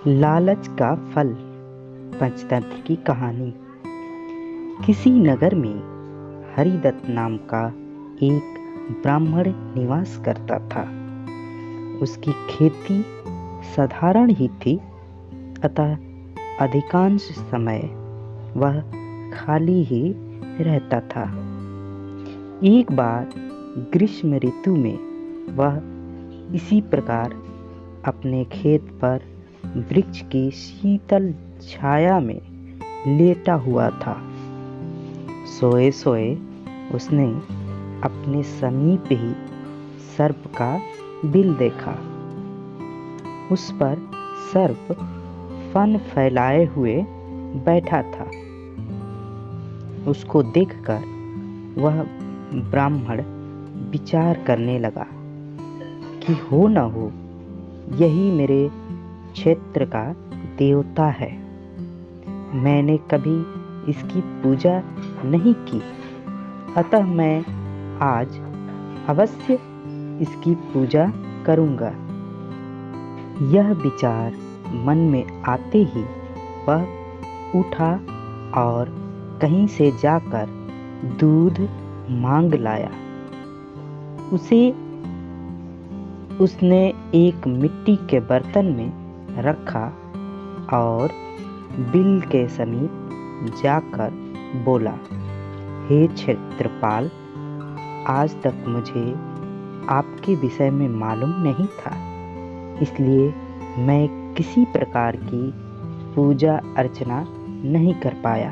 लालच का फल। पंचतंत्र की कहानी। किसी नगर में हरिदत्त नाम का एक ब्राह्मण निवास करता था। उसकी खेती साधारण ही थी, अतः अधिकांश समय वह खाली ही रहता था। एक बार ग्रीष्म ऋतु में वह इसी प्रकार अपने खेत पर वृक्ष की शीतल छाया में लेटा हुआ था। सोए सोए उसने अपने समीप ही सर्प का बिल देखा। उस पर सर्प फन फैलाए हुए बैठा था। उसको देखकर वह ब्राह्मण विचार करने लगा कि हो न हो यही मेरे क्षेत्र का देवता है। मैंने कभी इसकी पूजा नहीं की, अतः मैं आज अवश्य इसकी पूजा करूंगा। यह विचार मन में आते ही वह उठा और कहीं से जाकर दूध मांग लाया। उसने एक मिट्टी के बर्तन में रखा और बिल के समीप जाकर बोला, हे क्षेत्रपाल, आज तक मुझे आपके विषय में मालूम नहीं था, इसलिए मैं किसी प्रकार की पूजा अर्चना नहीं कर पाया।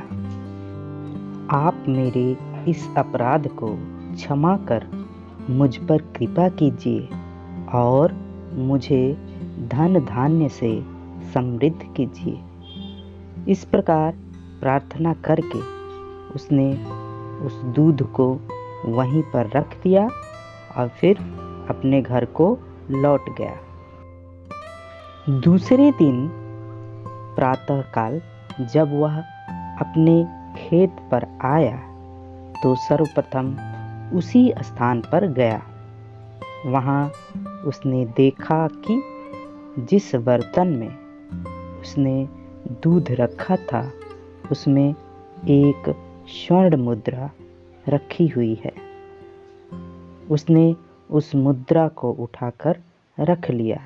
आप मेरे इस अपराध को क्षमा कर मुझ पर कृपा कीजिए और मुझे धन धान्य से समृद्ध कीजिए। इस प्रकार प्रार्थना करके उसने उस दूध को वहीं पर रख दिया और फिर अपने घर को लौट गया। दूसरे दिन प्रातःकाल जब वह अपने खेत पर आया तो सर्वप्रथम उसी स्थान पर गया। वहाँ उसने देखा कि जिस बर्तन में उसने दूध रखा था उसमें एक स्वर्ण मुद्रा रखी हुई है। उसने उस मुद्रा को उठाकर रख लिया।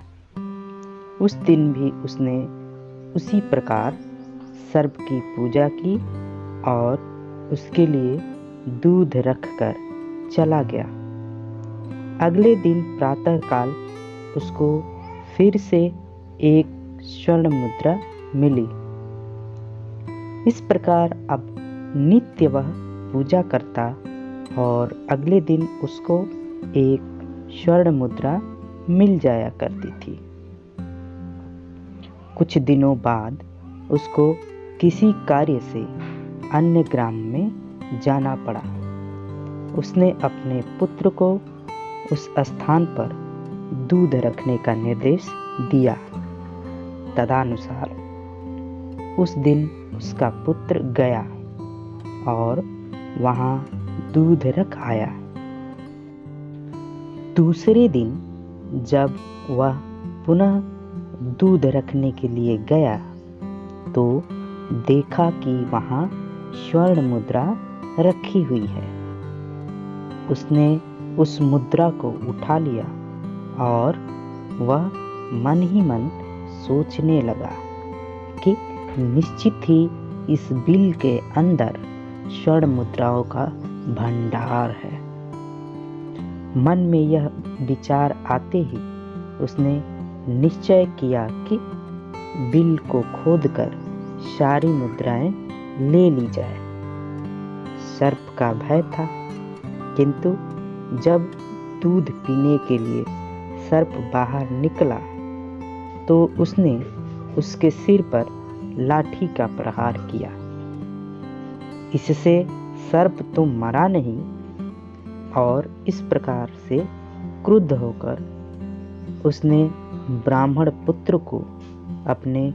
उस दिन भी उसने उसी प्रकार सर्प की पूजा की और उसके लिए दूध रखकर चला गया। अगले दिन प्रातःकाल उसको फिर से एक स्वर्ण मुद्रा मिली। इस प्रकार अब नित्य वह पूजा करता और अगले दिन उसको एक स्वर्ण मुद्रा मिल जाया करती थी। कुछ दिनों बाद उसको किसी कार्य से अन्य ग्राम में जाना पड़ा। उसने अपने पुत्र को उस स्थान पर दूध रखने का निर्देश दिया। तदनुसार उस दिन उसका पुत्र गया और वहां दूध रख आया। दूसरे दिन जब वह पुनः दूध रखने के लिए गया तो देखा कि वहां स्वर्ण मुद्रा रखी हुई है। उसने उस मुद्रा को उठा लिया और वह मन ही मन सोचने लगा कि निश्चित ही इस बिल के अंदर स्वर्ण मुद्राओं का भंडार है। मन में यह विचार आते ही उसने निश्चय किया कि बिल को खोदकर सारी मुद्राएं ले ली जाए। सर्प का भय था, किंतु जब दूध पीने के लिए सर्प बाहर निकला तो उसने उसके सिर पर लाठी का प्रहार किया। इससे सर्प तो मरा नहीं और इस प्रकार से क्रुद्ध होकर उसने ब्राह्मण पुत्र को अपने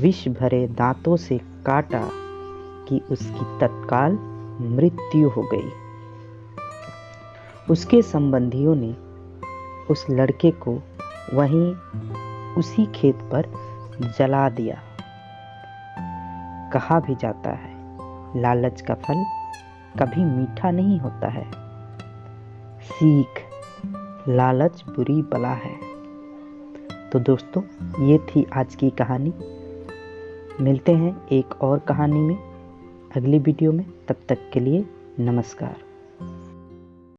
विष भरे दांतों से काटा कि उसकी तत्काल मृत्यु हो गई। उसके संबंधियों ने उस लड़के को वहीं उसी खेत पर जला दिया। कहा भी जाता है लालच का फल कभी मीठा नहीं होता है। सीख, लालच बुरी बला है। तो दोस्तों, ये थी आज की कहानी। मिलते हैं एक और कहानी में अगली वीडियो में। तब तक के लिए नमस्कार।